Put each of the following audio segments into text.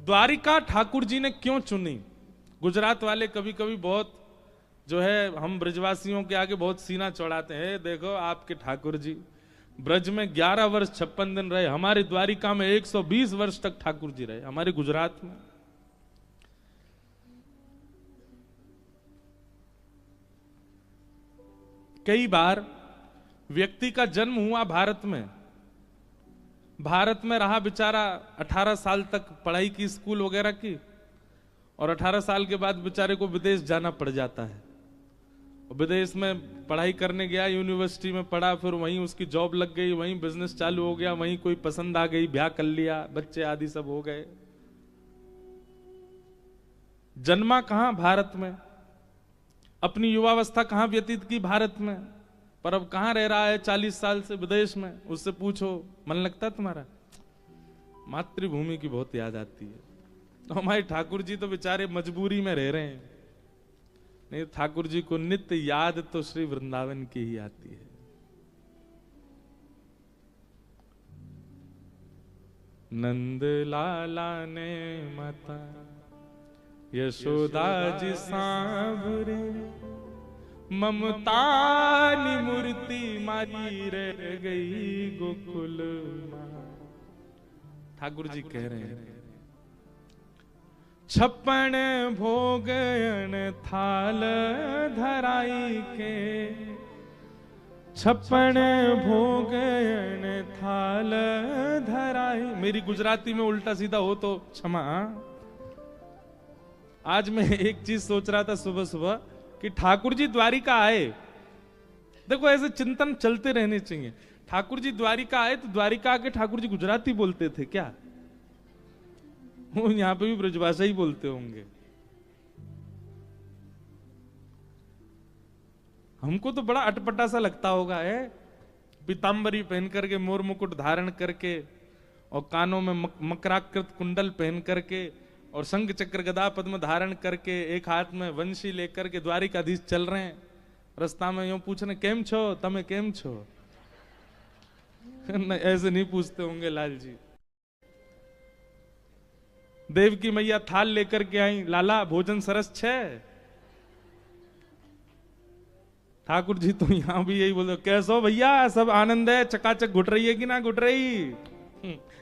द्वारिका ठाकुर जी ने क्यों चुनी? गुजरात वाले कभी कभी बहुत जो है हम ब्रजवासियों के आगे बहुत सीना चौड़ाते हैं। देखो आपके ठाकुर जी ब्रज में 11 वर्ष 56 दिन रहे, हमारी द्वारिका में 120 वर्ष तक ठाकुर जी रहे, हमारे गुजरात में। कई बार व्यक्ति का जन्म हुआ भारत में, भारत में रहा बेचारा 18 साल तक पढ़ाई की, स्कूल वगैरह की, और 18 साल के बाद बेचारे को विदेश जाना पड़ जाता है। विदेश में पढ़ाई करने गया, यूनिवर्सिटी में पढ़ा, फिर वहीं उसकी जॉब लग गई, वहीं बिजनेस चालू हो गया, वहीं कोई पसंद आ गई, ब्याह कर लिया, बच्चे आदि सब हो गए। जन्मा कहां? भारत में। अपनी युवावस्था कहां व्यतीत की? भारत में। पर अब कहां रह रहा है 40 साल से? विदेश में। उससे पूछो मन लगता तुम्हारा? मातृभूमि की बहुत याद आती है। तो हमारे ठाकुर जी तो बेचारे मजबूरी में रह रहे हैं, नहीं ठाकुर जी को नित्य याद तो श्री वृंदावन की ही आती है। नंद लाला ने माता यशोदा जी सांवरे, ममता नि मूर्ति मारी रह गई गोकुल मां। ठाकुर जी कह रहे हैं 56 भोगन थाल धराई के, 56 भोगन थाल धराई। मेरी गुजराती में उल्टा सीधा हो तो क्षमा। आज मैं एक चीज सोच रहा था सुबह सुबह कि ठाकुर जी द्वारिका आए, देखो ऐसे चिंतन चलते रहने चाहिए। ठाकुर जी द्वारिका आए तो द्वारिका आके ठाकुर जी गुजराती बोलते थे क्या? वो यहां पे भी ब्रजभाषा ही बोलते होंगे। हमको तो बड़ा अटपटा सा लगता होगा है, पीतांबरी पहन करके, मोर मुकुट धारण करके, और कानों में मकराकृत कुंडल पहन करके, और शंख चक्र गदा पद्म धारण करके, एक हाथ में वंशी लेकर के द्वारिकाधीश चल रहे हैं। रास्ता में यूं पूछ रहे केम छो, तमे केम छो? ऐसे नहीं पूछते होंगे लाल जी। देव की मैया थाल लेकर के आई, लाला भोजन सरस छे? ठाकुर जी तो यहां भी यही बोलते, कैसो भैया सब आनंद है, चकाचक घुट रही है कि ना घुट रही?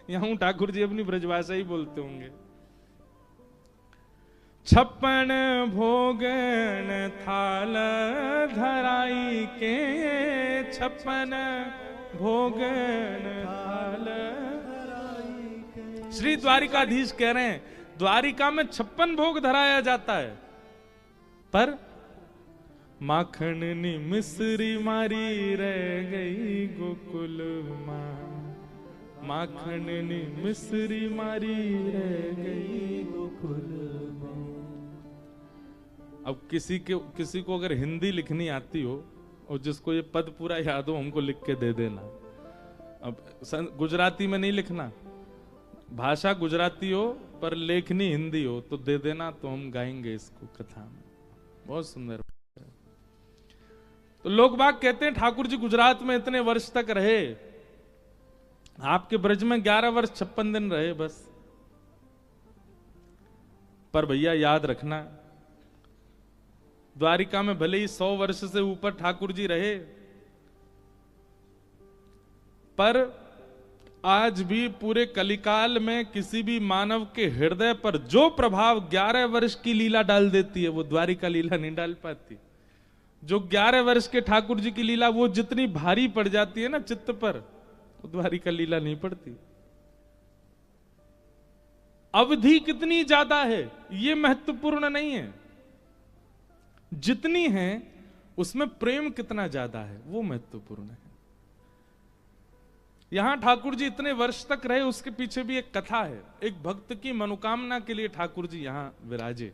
यहां ठाकुर जी अपनी ब्रजभाषा ही बोलते होंगे। 56 भोगन थाल धराई के, 56 भोगन थाल धराई के। श्री द्वारिकाधीश कह रहे हैं द्वारिका में 56 भोग धराया जाता है, पर माखन नी मिश्री मारी रह गई गोकुल मां, माखन नी मिश्री मारी रह गई गोकुल मां। अब किसी को अगर हिंदी लिखनी आती हो और जिसको ये पद पूरा याद हो, हमको लिख के दे देना। अब गुजराती में नहीं लिखना, भाषा गुजराती हो पर लेखनी हिंदी हो तो दे देना, तो हम गाएंगे इसको कथा में। बहुत सुंदर। तो लोग बाग कहते हैं ठाकुर जी गुजरात में इतने वर्ष तक रहे, आपके ब्रज में 11 वर्ष 56 दिन रहे बस। पर भैया याद रखना, द्वारिका में भले ही 100 वर्ष से ऊपर ठाकुर जी रहे, पर आज भी पूरे कलिकाल में किसी भी मानव के हृदय पर जो प्रभाव 11 वर्ष की लीला डाल देती है, वो द्वारिका लीला नहीं डाल पाती। जो 11 वर्ष के ठाकुर जी की लीला वो जितनी भारी पड़ जाती है ना चित्त पर, वो द्वारिका लीला नहीं पड़ती। अवधि कितनी ज्यादा है ये महत्वपूर्ण नहीं है, जितनी है उसमें प्रेम कितना ज्यादा है वो महत्वपूर्ण है। यहां ठाकुर जी इतने वर्ष तक रहे, उसके पीछे भी एक कथा है। एक भक्त की मनोकामना के लिए ठाकुर जी यहां विराजे।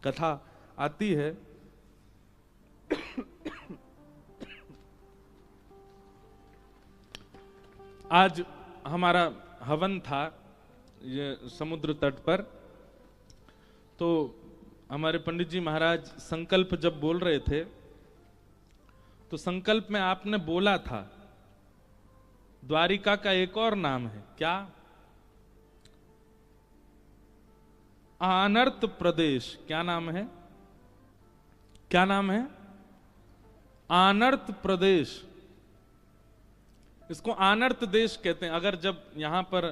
कथा आती है आज हमारा हवन था ये समुद्र तट पर, तो हमारे पंडित जी महाराज संकल्प जब बोल रहे थे तो संकल्प में आपने बोला था द्वारिका का एक और नाम है क्या? आनर्त प्रदेश, क्या नाम है, क्या नाम है, आनर्त प्रदेश। इसको आनर्त देश कहते हैं। अगर जब यहां पर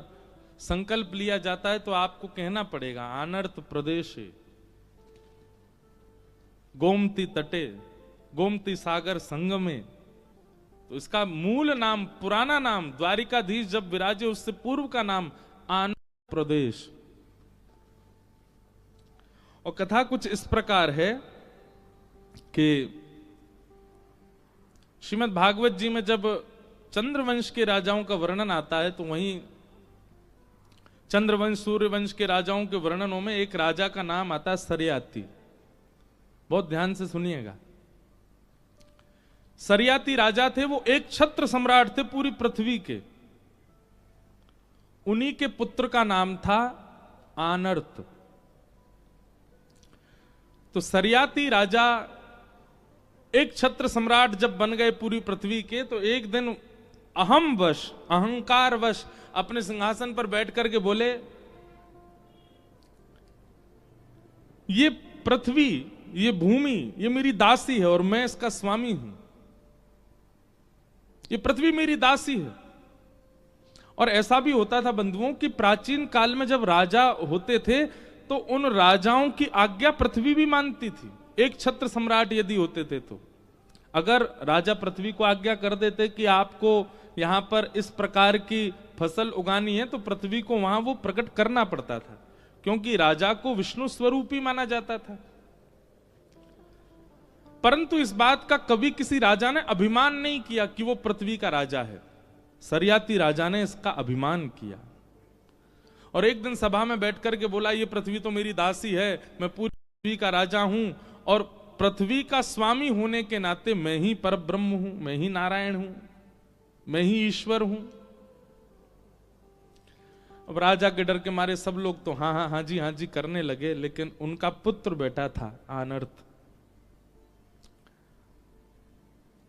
संकल्प लिया जाता है तो आपको कहना पड़ेगा आनर्त प्रदेश है। गोमती तटे, गोमती सागर संगमे। तो इसका मूल नाम, पुराना नाम, द्वारिकाधीश जब विराजे उससे पूर्व का नाम आनर्त प्रदेश। और कथा कुछ इस प्रकार है कि श्रीमद् भागवत जी में जब चंद्रवंश के राजाओं का वर्णन आता है तो वहीं चंद्रवंश सूर्यवंश के राजाओं के वर्णनों में एक राजा का नाम आता है सरयाती। बहुत ध्यान से सुनिएगा। सरयाती राजा थे, वो एक छत्र सम्राट थे पूरी पृथ्वी के। उन्हीं के पुत्र का नाम था आनर्त। तो सरयाती राजा एक छत्र सम्राट जब बन गए पूरी पृथ्वी के, तो एक दिन अहम वश, अहंकार वश अपने सिंहासन पर बैठ करके बोले, ये पृथ्वी, ये भूमि, ये मेरी दासी है और मैं इसका स्वामी हूं। ये पृथ्वी मेरी दासी है। और ऐसा भी होता था बंधुओं कि प्राचीन काल में जब राजा होते थे तो उन राजाओं की आज्ञा पृथ्वी भी मानती थी। एक छत्र सम्राट यदि होते थे तो अगर राजा पृथ्वी को आज्ञा कर देते कि आपको यहां पर इस प्रकार की फसल उगानी है, तो पृथ्वी को वहां वो प्रकट करना पड़ता था, क्योंकि राजा को विष्णु स्वरूपी माना जाता था। परंतु इस बात का कभी किसी राजा ने अभिमान नहीं किया कि वो पृथ्वी का राजा है। सरयाती राजा ने इसका अभिमान किया और एक दिन सभा में बैठ करके बोला, ये पृथ्वी तो मेरी दासी है, मैं पूरी पृथ्वी का राजा हूं और पृथ्वी का स्वामी होने के नाते मैं ही परब्रह्म हूं, मैं ही नारायण हूं, मैं ही ईश्वर हूं। अब राजा के डर के मारे सब लोग तो हाँ हाँ हाँ जी करने लगे, लेकिन उनका पुत्र बैठा था आनर्त।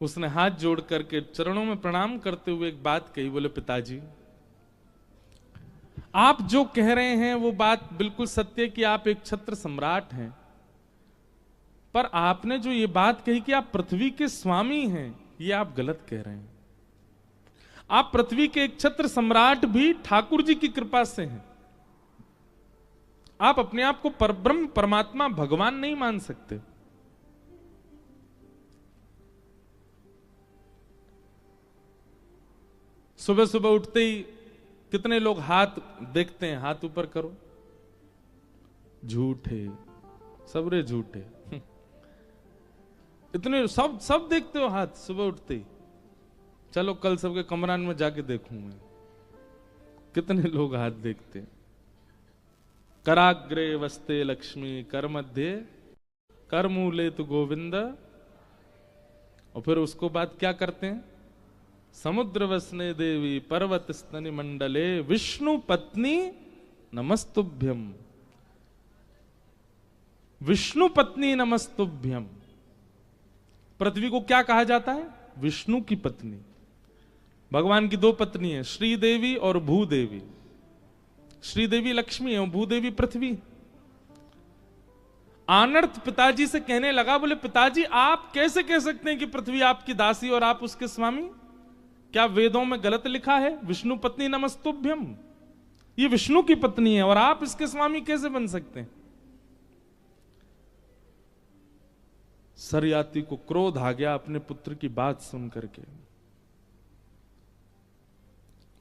उसने हाथ जोड़ करके चरणों में प्रणाम करते हुए एक बात कही, बोले पिताजी, आप जो कह रहे हैं वो बात बिल्कुल सत्य है कि आप एक छत्र सम्राट हैं, पर आपने जो ये बात कही कि आप पृथ्वी के स्वामी हैं, ये आप गलत कह रहे हैं। आप पृथ्वी के एक छत्र सम्राट भी ठाकुर जी की कृपा से हैं। आप अपने आप को परब्रह्म परमात्मा भगवान नहीं मान सकते। सुबह सुबह उठते ही कितने लोग हाथ देखते हैं, हाथ ऊपर करो, झूठे, सबरे झूठे। इतने सब देखते हो हाथ सुबह उठते ही। चलो कल सबके कमरान में जाके देखूं मैं कितने लोग हाथ देखते हैं। कराग्रे वस्ते लक्ष्मी कर मध्य कर मूले तु गोविंद। और फिर उसको बाद क्या करते हैं, समुद्र वसने देवी पर्वत स्तनि मंडले विष्णु पत्नी नमस्तुभ्यम, विष्णु पत्नी नमस्तुभ्यम। पृथ्वी को क्या कहा जाता है, विष्णु की पत्नी। भगवान की दो पत्नी है, श्रीदेवी और भूदेवी। श्रीदेवी लक्ष्मी है और भूदेवी पृथ्वी। आनर्त पिताजी से कहने लगा, बोले पिताजी आप कैसे कह सकते हैं कि पृथ्वी आपकी दासी और आप उसके स्वामी? क्या वेदों में गलत लिखा है विष्णु पत्नी नमस्तुभ्यम? ये विष्णु की पत्नी है और आप इसके स्वामी कैसे बन सकते हैं? सरयाती को क्रोध आ गया अपने पुत्र की बात सुन करके।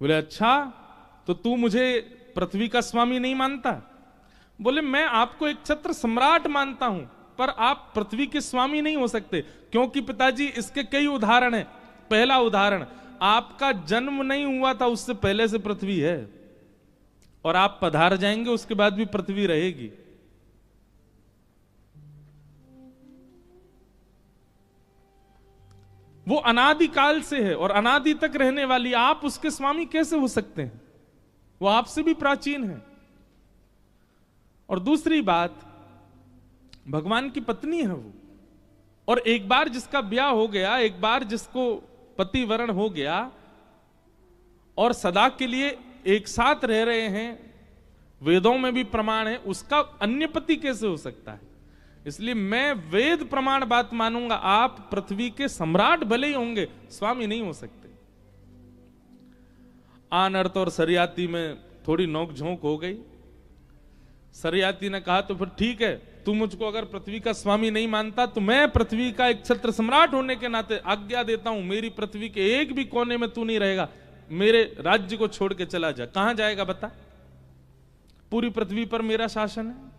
बोले अच्छा, तो तू मुझे पृथ्वी का स्वामी नहीं मानता? बोले मैं आपको एक छत्र सम्राट मानता हूं, पर आप पृथ्वी के स्वामी नहीं हो सकते। क्योंकि पिताजी इसके कई उदाहरण हैं। पहला उदाहरण, आपका जन्म नहीं हुआ था उससे पहले से पृथ्वी है, और आप पधार जाएंगे उसके बाद भी पृथ्वी रहेगी। वो अनादि काल से है और अनादि तक रहने वाली, आप उसके स्वामी कैसे हो सकते हैं? वो आपसे भी प्राचीन है। और दूसरी बात, भगवान की पत्नी है वो, और एक बार जिसका ब्याह हो गया, एक बार जिसको पतिवरण हो गया और सदा के लिए एक साथ रह रहे हैं, वेदों में भी प्रमाण है, उसका अन्य पति कैसे हो सकता है? इसलिए मैं वेद प्रमाण बात मानूंगा। आप पृथ्वी के सम्राट भले ही होंगे, स्वामी नहीं हो सकते। आनर्त और सरियाती में थोड़ी नोकझोंक हो गई। सरियाती ने कहा तो फिर ठीक है, तू मुझको अगर पृथ्वी का स्वामी नहीं मानता तो मैं पृथ्वी का एक छत्र सम्राट होने के नाते आज्ञा देता हूं, मेरी पृथ्वी के एक भी कोने में तू नहीं रहेगा, मेरे राज्य को छोड़ के चला जा। कहां जाएगा बता? पूरी पृथ्वी पर मेरा शासन है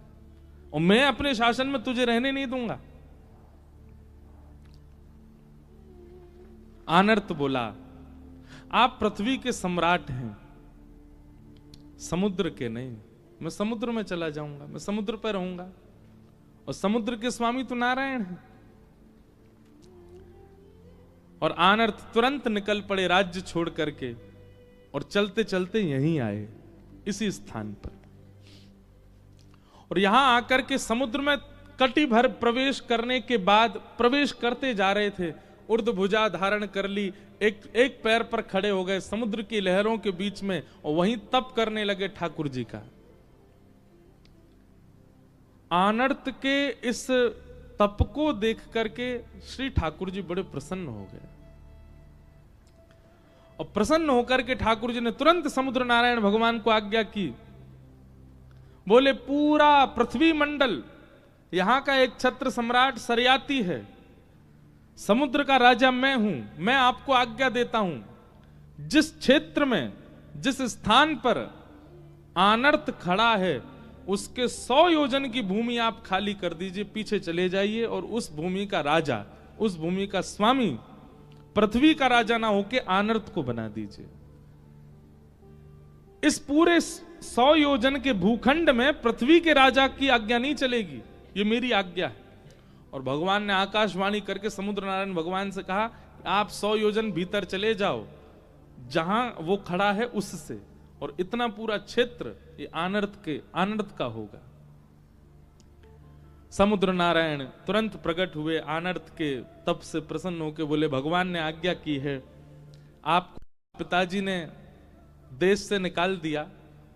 और मैं अपने शासन में तुझे रहने नहीं दूंगा। आनर्त बोला, आप पृथ्वी के सम्राट हैं, समुद्र के नहीं। मैं समुद्र में चला जाऊंगा, मैं समुद्र पर रहूंगा, और समुद्र के स्वामी तो नारायण है। और आनर्त तुरंत निकल पड़े राज्य छोड़ करके, और चलते चलते यहीं आए, इसी स्थान पर। और यहां आकर के समुद्र में कटी भर प्रवेश करने के बाद, प्रवेश करते जा रहे थे, ऊर्ध्व भुजा धारण कर ली, एक पैर पर खड़े हो गए समुद्र की लहरों के बीच में, और वहीं तप करने लगे ठाकुर जी का। आनर्त के इस तप को देख करके श्री ठाकुर जी बड़े प्रसन्न हो गए, और प्रसन्न होकर के ठाकुर जी ने तुरंत समुद्र नारायण भगवान को आज्ञा की। बोले, पूरा पृथ्वी मंडल, यहां का एक छत्र सम्राट सरियाती है, समुद्र का राजा मैं हूं, मैं आपको आज्ञा देता हूं, जिस क्षेत्र में, जिस स्थान पर आनर्त खड़ा है, उसके 100 योजन की भूमि आप खाली कर दीजिए, पीछे चले जाइए, और उस भूमि का राजा, उस भूमि का स्वामी, पृथ्वी का राजा ना होके आनर्त को बना दीजिए। इस पूरे 100 योजन के भूखंड में पृथ्वी के राजा की आज्ञा नहीं चलेगी, ये मेरी आज्ञा है। और भगवान ने आकाशवाणी करके समुद्र नारायण भगवान से कहा, आप 100 योजन भीतर चले जाओ, जहां वो खड़ा है उससे, और इतना पूरा क्षेत्र ये आनर्त का होगा। समुद्र नारायण तुरंत प्रकट हुए, आनर्त के तप से प्रसन्न होकर बोले, भगवान ने आज्ञा की है, आपको पिताजी ने देश से निकाल दिया,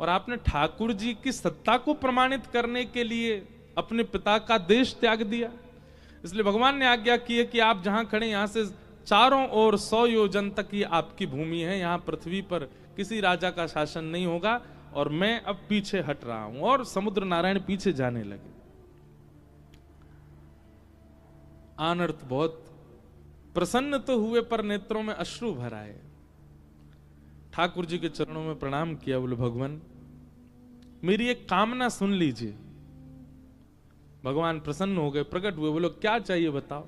और आपने ठाकुर जी की सत्ता को प्रमाणित करने के लिए अपने पिता का देश त्याग दिया। इसलिए भगवान ने आज्ञा की है कि आप जहां खड़े, यहां से चारों ओर 100 योजन तक ही आपकी भूमि है, यहां पृथ्वी पर किसी राजा का शासन नहीं होगा, और मैं अब पीछे हट रहा हूं। और समुद्र नारायण पीछे जाने लगे। आनर्त बहुत प्रसन्न तो हुए, पर नेत्रों में अश्रु भर आए। ठाकुर जी के चरणों में प्रणाम किया, बोले, भगवान मेरी एक कामना सुन लीजिए। भगवान प्रसन्न हो गए, प्रकट हुए, बोलो क्या चाहिए बताओ।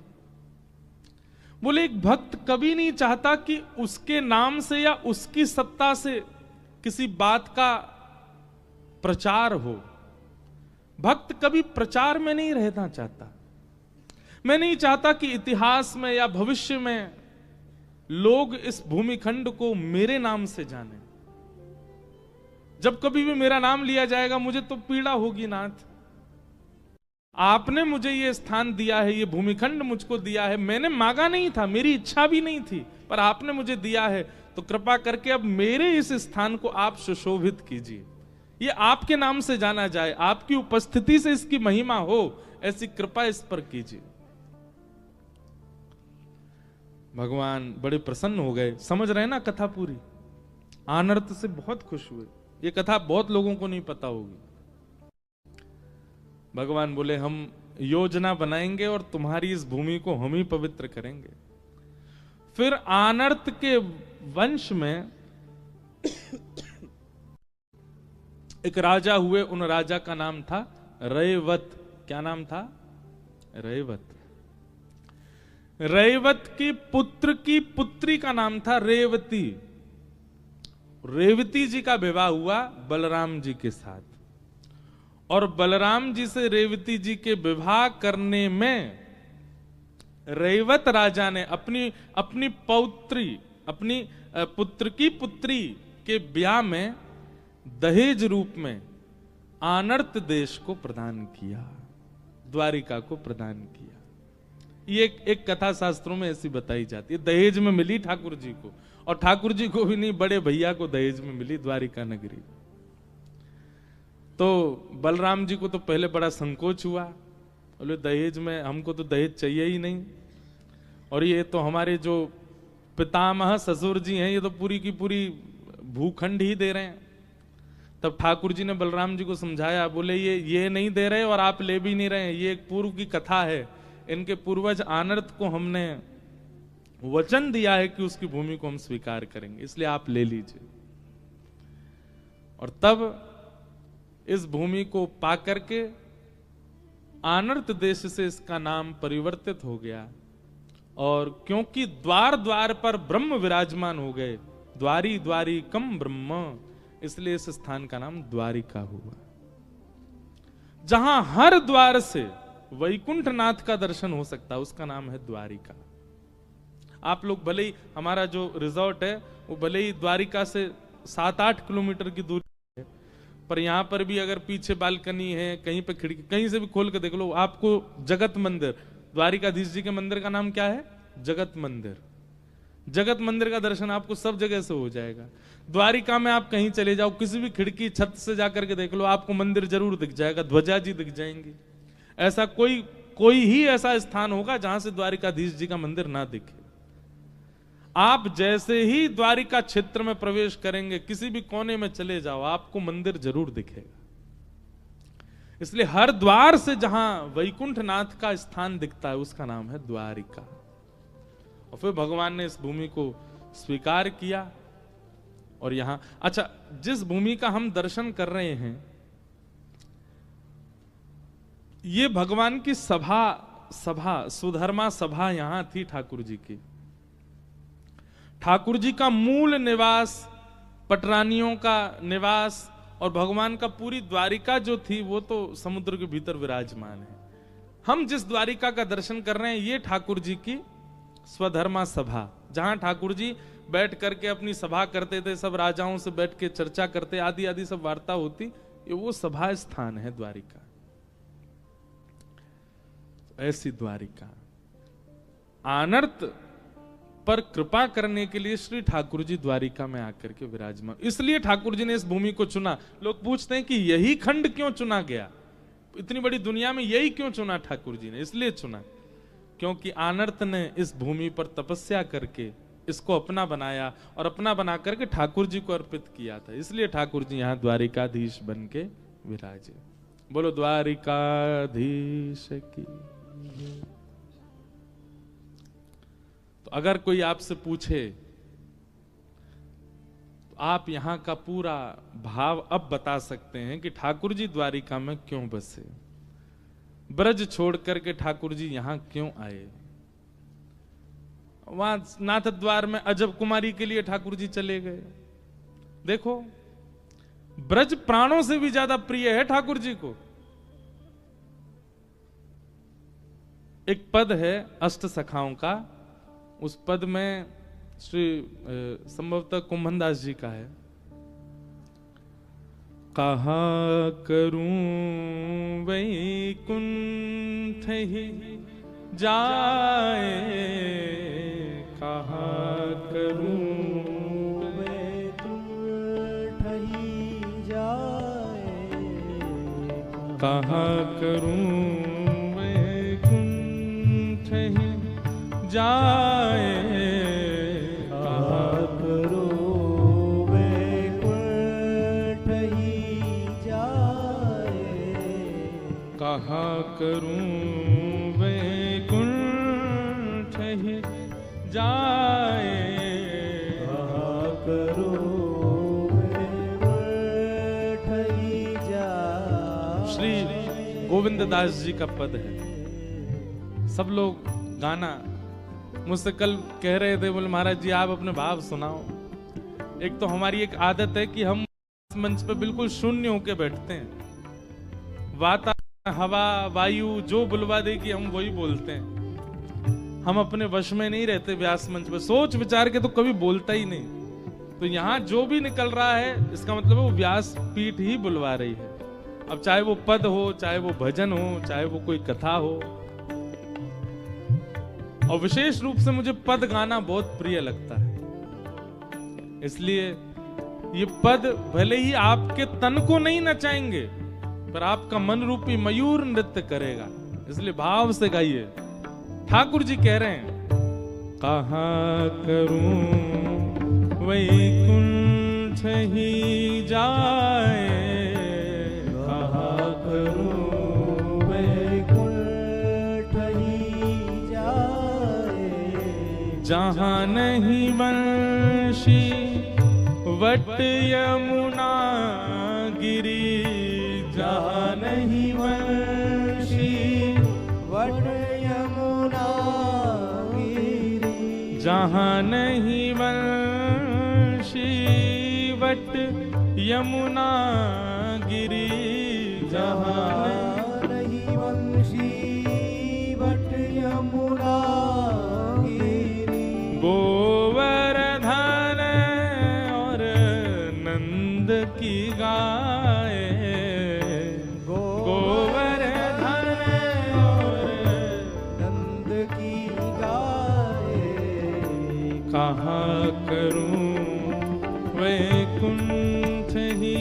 बोले, एक भक्त कभी नहीं चाहता कि उसके नाम से या उसकी सत्ता से किसी बात का प्रचार हो। भक्त कभी प्रचार में नहीं रहना चाहता। मैं नहीं चाहता कि इतिहास में या भविष्य में लोग इस भूमिखंड को मेरे नाम से जाने। जब कभी भी मेरा नाम लिया जाएगा, मुझे तो पीड़ा होगी नाथ। आपने मुझे ये स्थान दिया है, ये भूमिखंड मुझको दिया है, मैंने मांगा नहीं था, मेरी इच्छा भी नहीं थी, पर आपने मुझे दिया है, तो कृपा करके अब मेरे इस स्थान को आप सुशोभित कीजिए, ये आपके नाम से जाना जाए, आपकी उपस्थिति से इसकी महिमा हो, ऐसी कृपा इस पर कीजिए। भगवान बड़े प्रसन्न हो गए। समझ रहे ना कथा पूरी? आनर्त से बहुत खुश हुए। ये कथा बहुत लोगों को नहीं पता होगी। भगवान बोले, हम योजना बनाएंगे और तुम्हारी इस भूमि को हम ही पवित्र करेंगे। फिर आनर्त के वंश में एक राजा हुए। उन राजा का नाम था रैवत। क्या नाम था? रैवत। रैवत की पुत्र की पुत्री का नाम था रेवती। रेवती जी का विवाह हुआ बलराम जी के साथ, और बलराम जी से रेवती जी के विवाह करने में रैवत राजा ने अपनी पौत्री, अपनी पुत्र की पुत्री के ब्याह में दहेज रूप में आनर्त देश को प्रदान किया, द्वारिका को प्रदान किया। ये एक कथा शास्त्रों में ऐसी बताई जाती है। दहेज में मिली ठाकुर जी को, और ठाकुर जी को भी नहीं, बड़े भैया को दहेज में मिली द्वारिका नगरी। तो बलराम जी को तो पहले बड़ा संकोच हुआ, बोले दहेज में, हमको तो दहेज चाहिए ही नहीं, और ये तो हमारे जो पितामह ससुर जी हैं ये तो पूरी की पूरी भूखंड ही दे रहे हैं। तब ठाकुर जी ने बलराम जी को समझाया, बोले ये नहीं दे रहे और आप ले भी नहीं रहे हैं, ये एक पूर्व की कथा है, इनके पूर्वज आनर्त को हमने वचन दिया है कि उसकी भूमि को हम स्वीकार करेंगे, इसलिए आप ले लीजिए। और तब इस भूमि को पाकर के आनर्त देश से इसका नाम परिवर्तित हो गया, और क्योंकि द्वार द्वार पर ब्रह्म विराजमान हो गए, द्वारी द्वारी कम ब्रह्म, इसलिए इस स्थान का नाम द्वारिका हुआ। जहां हर द्वार से वैकुंठनाथ का दर्शन हो सकता है उसका नाम है द्वारिका। आप लोग भले ही, हमारा जो रिजॉर्ट है वो भले ही द्वारिका से 7-8 किलोमीटर की दूरी है, पर यहां पर भी अगर पीछे बालकनी है, कहीं पे खिड़की, कहीं से भी खोल के देख लो, आपको जगत मंदिर, द्वारिकाधीश जी के मंदिर का नाम क्या है? जगत मंदिर। जगत मंदिर का दर्शन आपको सब जगह से हो जाएगा। द्वारिका में आप कहीं चले जाओ, किसी भी खिड़की छत से जाकर के देख लो, आपको मंदिर जरूर दिख जाएगा, ध्वजा जी दिख जाएंगी। ऐसा कोई ही ऐसा स्थान होगा जहां से द्वारिकाधीश जी का मंदिर ना दिखे। आप जैसे ही द्वारिका क्षेत्र में प्रवेश करेंगे, किसी भी कोने में चले जाओ, आपको मंदिर जरूर दिखेगा। इसलिए हर द्वार से जहां वैकुंठनाथ का स्थान दिखता है उसका नाम है द्वारिका। और फिर भगवान ने इस भूमि को स्वीकार किया, और यहां, अच्छा, जिस भूमि का हम दर्शन कर रहे हैं ये भगवान की सभा सुधर्मा सभा यहां थी ठाकुर जी की। ठाकुर जी का मूल निवास, पटरानियों का निवास, और भगवान का पूरी द्वारिका जो थी वो तो समुद्र के भीतर विराजमान है। हम जिस द्वारिका का दर्शन कर रहे हैं ये ठाकुर जी की स्वधर्मा सभा, जहां ठाकुर जी बैठ करके अपनी सभा करते थे, सब राजाओं से बैठ के चर्चा करते, आदि आदि सब वार्ता होती, ये वो सभा स्थान है द्वारिका। ऐसी द्वारिका आनर्त पर कृपा करने के लिए श्री ठाकुर जी द्वारिका में आकर के विराजमान, इसलिए ठाकुर जी ने इस भूमि को चुना। लोग पूछते हैं कि यही खंड क्यों चुना गया, इतनी बड़ी दुनिया में यही क्यों चुना ठाकुर जी ने? इसलिए चुना क्योंकि आनर्त ने इस भूमि पर तपस्या करके इसको अपना बनाया, और अपना बना करके ठाकुर जी को अर्पित किया था, इसलिए ठाकुर जी यहां द्वारिकाधीश बन के विराजे। बोलो द्वारिकाधीश की। तो अगर कोई आपसे पूछे तो आप यहां का पूरा भाव अब बता सकते हैं कि ठाकुर जी द्वारिका में क्यों बसे, ब्रज छोड़ करके ठाकुर जी यहां क्यों आए। वहां नाथ द्वार में अजब कुमारी के लिए ठाकुर जी चले गए। देखो, ब्रज प्राणों से भी ज्यादा प्रिय है ठाकुर जी को। एक पद है अष्ट सखाओं का, उस पद में श्री संभवतः कुंभनदास जी का है, कहा करूं वैकुंठ ही जाए, कहा करूं वैकुंठ ही जाए, कहा करूं वैकुंठ ही जाए, कहा करूं वैकुंठ ही जाए, कहा करूं वैकुंठ ही जाए, कहा करूं वैकुंठ ही जाए। श्री गोविंद दास जी का पद है। सब लोग गाना मुझसे कल कह रहे थे, बोले महाराज जी आप अपने भाव सुनाओ। एक तो हमारी एक आदत है कि हम इस मंच पे बिल्कुल शून्य होके बैठते हैं, वातावरण, हवा, वायु जो बुलवा देगी हम वही बोलते हैं। हम अपने वश में नहीं रहते व्यास मंच पे, सोच विचार के तो कभी बोलता ही नहीं। तो यहाँ जो भी निकल रहा है इसका मतलब है वो व्यास पीठ ही बुलवा रही है। अब चाहे वो पद हो, चाहे वो भजन हो, चाहे वो कोई कथा हो। और विशेष रूप से मुझे पद गाना बहुत प्रिय लगता है, इसलिए ये पद भले ही आपके तन को नहीं नचाएंगे, पर आपका मन रूपी मयूर नृत्य करेगा, इसलिए भाव से गाइए। ठाकुर जी कह रहे हैं, कहाँ करूं वैकुंठ ही जाए, कहाँ करूं वैकुंठ ही जाए, जहाँ नहीं वंशी वट यमुना गिरी, जहाँ नहीं वंशी वट यमुना गिरी, जहाँ नहीं वंशी वट यमुना गिरी, जहाँ नहीं वंशी वट यमुना गिरी, गोवर्धन और नंद की गाय, गोवर्धन और नंद की गाय, कहाँ करूं वैकुंठ ही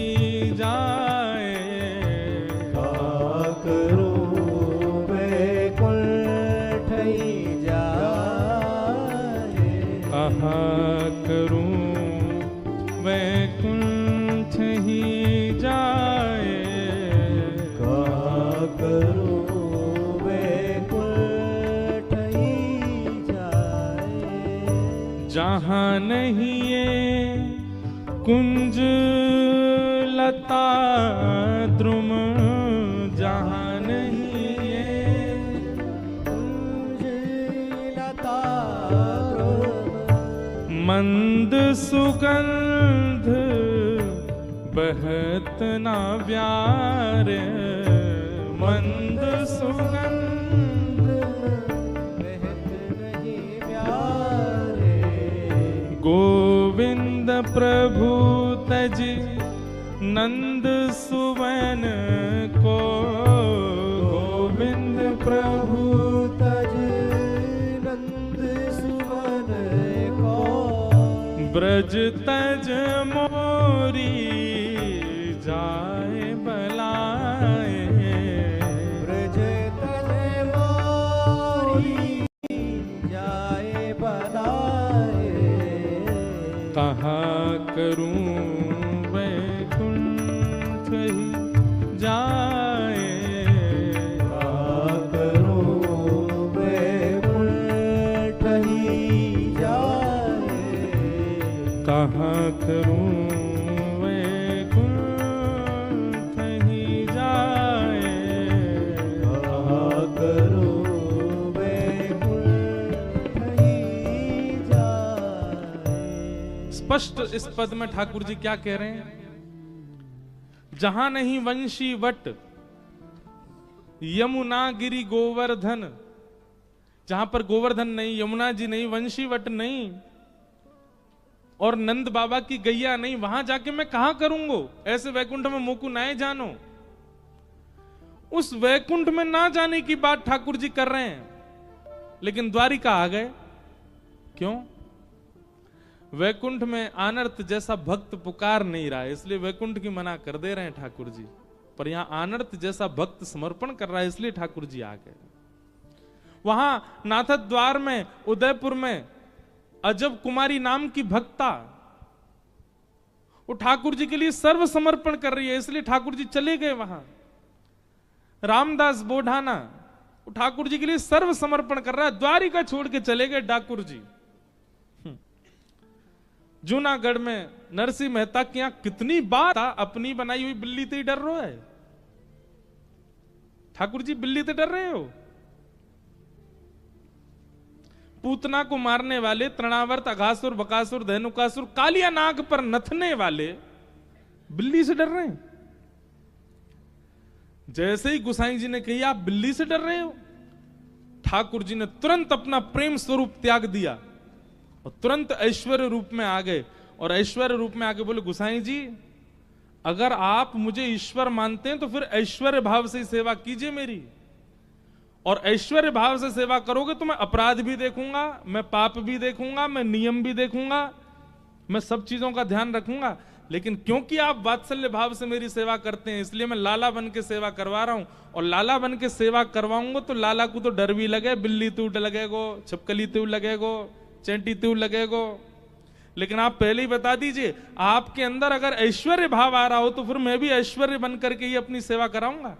जाए, कहाँ करूं वैकुंठ ही जाए, कहाँ करूं वैकुंठ ही जाए, कहाँ करूं वैकुंठ ही जाए, जहाँ नहीं ये कुंज लता द्रुम, जहाँ नहीं ये कुंज लता द्रुम, मंद सुगंध बहत ना प्यार, मंद सुगंध बहत नहीं प्यार, गोविंद प्रभु तज नंद सुवन को, गोविंद प्रभु तज नंद सुवन को, ब्रज तज मोरी जाए बलाए, ब्रज तज मोरी जाए बलाए, कहाँ करूं वैकुंठ ही जाए, कहाँ करूं वैकुंठ ही जाए, कहाँ करूं वैकुंठ ही जाए, कहाँ करूं वैकुंठ ही जाए। स्पष्ट इस पद में ठाकुर जी क्या कह रहे हैं, जहां नहीं वंशी वट यमुना गिरी गोवर्धन, जहां पर गोवर्धन नहीं, यमुना जी नहीं, वंशी वट नहीं और नंद बाबा की गैया नहीं, वहां जाके मैं कहां करूंगो, ऐसे वैकुंठ में मोकू नाए जानो। उस वैकुंठ में ना जाने की बात ठाकुर जी कर रहे हैं, लेकिन द्वारिका आ गए। क्यों? वैकुंठ में आनर्त जैसा भक्त पुकार नहीं रहा है, इसलिए वैकुंठ की मना कर दे रहे हैं ठाकुर जी। पर यहां आनर्त जैसा भक्त समर्पण कर रहा है, इसलिए ठाकुर जी आ गए। वहां नाथद द्वार में उदयपुर में अजब कुमारी नाम की भक्ता, वो ठाकुर जी के लिए सर्व समर्पण कर रही है, इसलिए ठाकुर जी चले गए वहां। रामदास बोढ़ाना वो ठाकुर जी के लिए सर्व समर्पण कर रहा है, द्वारिका छोड़ के चले गए ठाकुर जी। जूनागढ़ में नरसिंह मेहता की यहां कितनी बात, अपनी बनाई हुई बिल्ली से ही डर रहा है। ठाकुर जी बिल्ली से डर रहे हो? पूतना को मारने वाले, तृणावर्त, अघासुर, बकासुर, धेनुकासुर, कालिया नाग पर नथने वाले बिल्ली से डर रहे हैं। जैसे ही गुसाई जी ने कही आप बिल्ली से डर रहे हो, ठाकुर जी ने तुरंत अपना प्रेम स्वरूप त्याग दिया और तुरंत ऐश्वर्य रूप में आ गए। और ऐश्वर्य रूप में आके बोले, गुसाई जी अगर आप मुझे ईश्वर मानते हैं तो फिर ऐश्वर्य भाव से सेवा कीजिए मेरी, और ऐश्वर्य भाव से सेवा करोगे तो मैं अपराध भी देखूंगा, मैं पाप भी देखूंगा, मैं नियम भी देखूंगा, मैं सब चीजों का ध्यान रखूंगा। लेकिन क्योंकि आप वात्सल्य भाव से मेरी सेवा करते हैं इसलिए मैं लाला बन के सेवा करवा रहा हूं, और लाला बन के सेवा करवाऊंगा तो लाला को तो डर भी लगे, बिल्ली तू लगेगो, छिपकली तू लगेगो, चेंटी तू लगेगो। लेकिन आप पहले ही बता दीजिए, आपके अंदर अगर ऐश्वर्य भाव आ रहा हो तो फिर मैं भी ऐश्वर्य बन करके ही अपनी सेवा कराऊंगा।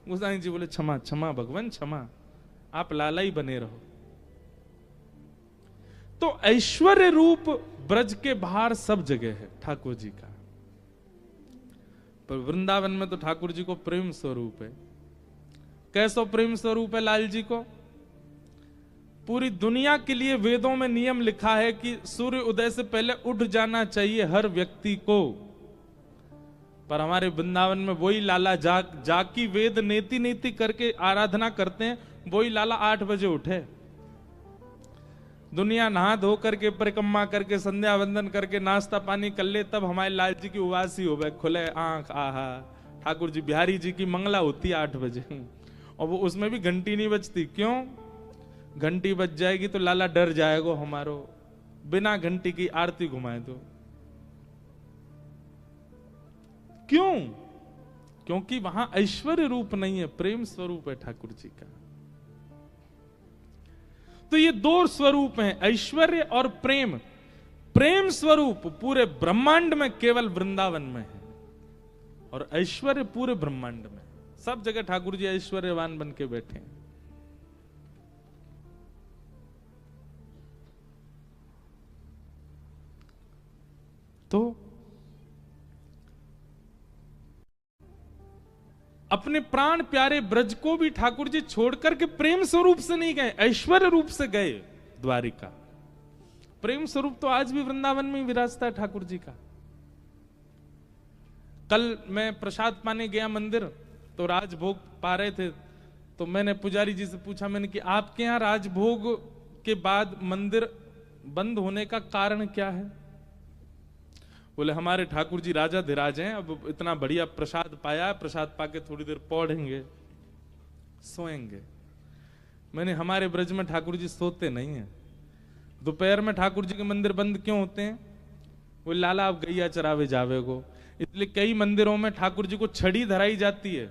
गोसाई जी बोले क्षमा क्षमा भगवान क्षमा, आप लाला ही बने रहो। तो ऐश्वर्य रूप ब्रज के बाहर सब जगह है ठाकुर जी का, पर वृंदावन में तो ठाकुर जी को प्रेम स्वरूप है। कैसो प्रेम स्वरूप है लाल जी को? पूरी दुनिया के लिए वेदों में नियम लिखा है कि सूर्य उदय से पहले उठ जाना चाहिए हर व्यक्ति को, पर हमारे वृंदावन में वही लाला जाकी वेद नेति नेति करके आराधना करते हैं, वही लाला 8 बजे उठे, दुनिया नहा धो करके परिक्रमा करके संध्या वंदन करके नाश्ता पानी कर ले, तब हमारे लाल जी की उवासी हो गए, खुले आंख, आहा। ठाकुर जी बिहारी जी की मंगला होती है 8 बजे, और वो उसमें भी घंटी नहीं बजती। क्यों? घंटी बज जाएगी तो लाला डर जाएगा हमारो, बिना घंटी की आरती घुमाए तो। क्यों? क्योंकि वहां ऐश्वर्य रूप नहीं है, प्रेम स्वरूप है ठाकुर जी का। तो ये 2 स्वरूप हैं, ऐश्वर्य और प्रेम। प्रेम स्वरूप पूरे ब्रह्मांड में केवल वृंदावन में है, और ऐश्वर्य पूरे ब्रह्मांड में। सब जगह ठाकुर जी ऐश्वर्यवान बन के बैठे हैं। तो अपने प्राण प्यारे ब्रज को भी ठाकुर जी छोड़कर के प्रेम स्वरूप से नहीं गए, ऐश्वर्य रूप से गए द्वारिका। प्रेम स्वरूप तो आज भी वृंदावन में विराजता है ठाकुर जी का। कल मैं प्रसाद पाने गया मंदिर, तो राजभोग पा रहे थे, तो मैंने पुजारी जी से पूछा, मैंने कि आपके यहां राजभोग के बाद मंदिर बंद होने का कारण क्या है? बोले हमारे ठाकुर जी राजा धीराज हैं, अब इतना बढ़िया प्रसाद पाया, प्रसाद पाके थोड़ी देर पौधेंगे, सोएंगे। मैंने हमारे ब्रज में ठाकुर जी सोते नहीं हैं। दोपहर में ठाकुर जी के मंदिर बंद क्यों होते हैं? वो लाला आप गैया चरावे जावे को, इसलिए कई मंदिरों में ठाकुर जी को छड़ी धराई जाती है,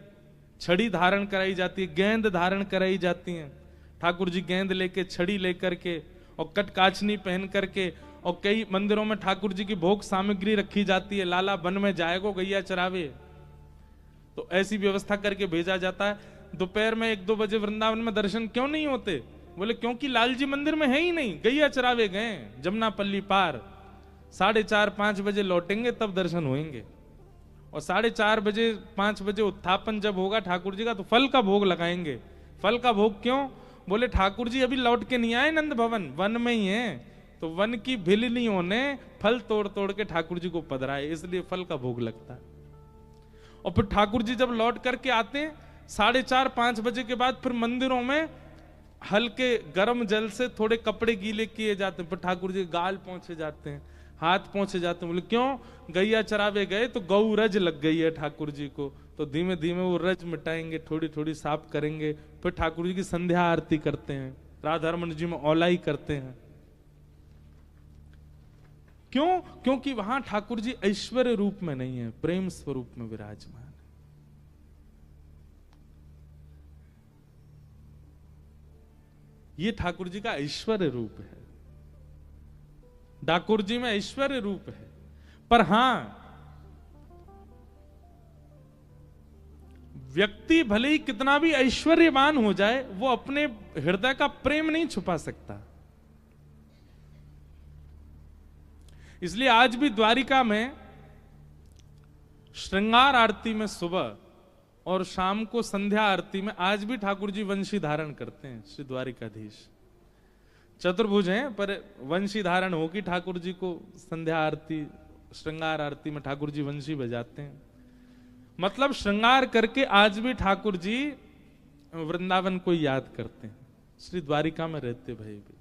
छड़ी धारण कराई जाती है, गेंद धारण कराई जाती है। ठाकुर जी गेंद लेके, छड़ी लेकर के, और कटकाचनी पहन करके, और कई मंदिरों में ठाकुर जी की भोग सामग्री रखी जाती है। लाला वन में जाएगो गैया चरावे, तो ऐसी व्यवस्था करके भेजा जाता है। दोपहर में 1-2 बजे वृंदावन में दर्शन क्यों नहीं होते? बोले क्योंकि लाल जी मंदिर में है ही नहीं, गैया चरावे गए जमुना पल्ली पार। 4:30-5 बजे लौटेंगे तब दर्शन होंगे, और 4:30 बजे 5 बजे उत्थापन जब होगा ठाकुर जी का, तो फल का भोग लगाएंगे। फल का भोग क्यों? बोले ठाकुर जी अभी लौट के नहीं आए नंद भवन, वन में ही है, तो वन की भिलनियों ने फल तोड़ तोड़ के ठाकुर जी को पधराए, इसलिए फल का भोग लगता है। और फिर ठाकुर जी जब लौट करके आते हैं 4:30-5 बजे के बाद, फिर मंदिरों में हल्के गर्म जल से थोड़े कपड़े गीले किए जाते हैं, फिर ठाकुर जी गाल पहुंचे जाते हैं, हाथ पहुंचे जाते हैं। बोले क्यों? गैया चरावे गए तो गौ रज लग गई है ठाकुर जी को, तो धीमे धीमे वो रज मिटाएंगे, थोड़ी थोड़ी साफ करेंगे, फिर ठाकुर जी की संध्या आरती करते हैं, राधा रमन जी में औलाई करते हैं। क्यों? क्योंकि वहां ठाकुर जी ऐश्वर्य रूप में नहीं है, प्रेम स्वरूप में विराजमान है। ये ठाकुर जी का ऐश्वर्य रूप है। ठाकुर जी में ऐश्वर्य रूप है, पर हां, व्यक्ति भले ही कितना भी ऐश्वर्यवान हो जाए, वो अपने हृदय का प्रेम नहीं छुपा सकता। इसलिए आज भी द्वारिका में श्रृंगार आरती में सुबह और शाम को संध्या आरती में आज भी ठाकुर जी वंशी धारण करते हैं। श्री द्वारिकाधीश चतुर्भुज हैं, पर वंशी धारण होगी ठाकुर जी को। संध्या आरती, श्रृंगार आरती में ठाकुर जी वंशी बजाते हैं, मतलब श्रृंगार करके आज भी ठाकुर जी वृंदावन को याद करते हैं, श्री द्वारिका में रहते भाई भी।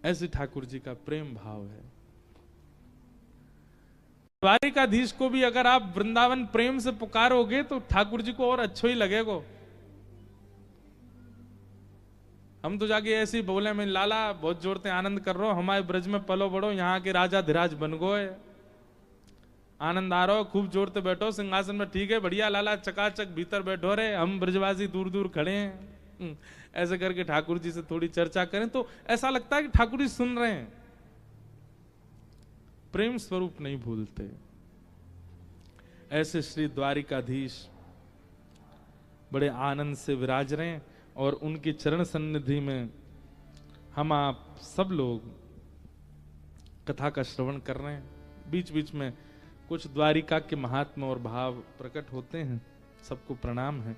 ऐसे ठाकुर जी का प्रेम भाव है। द्वारिकाधीश को भी अगर आप वृंदावन प्रेम से पुकारोगे तो ठाकुर जी को और अच्छा ही लगेगा। हम तो जाके ऐसे ही बोले, मैं लाला बहुत जोर से आनंद कर रहा हो, हमारे ब्रज में पलो बड़ो, यहाँ के राजा धीराज बन गए, आनंद आ रहा हो, खूब जोर से बैठो सिंहासन में, ठीक है बढ़िया लाला, चकाचक भीतर बैठो रे, हम ब्रजवासी दूर दूर खड़े हैं। ऐसे करके ठाकुर जी से थोड़ी चर्चा करें तो ऐसा लगता है कि ठाकुर जी सुन रहे हैं, प्रेम स्वरूप नहीं भूलते। ऐसे श्री द्वारिकाधीश बड़े आनंद से विराज रहे हैं और उनकी चरण सन्निधि में हम आप सब लोग कथा का श्रवण कर रहे हैं। बीच बीच में कुछ द्वारिका के महात्मा और भाव प्रकट होते हैं, सबको प्रणाम है।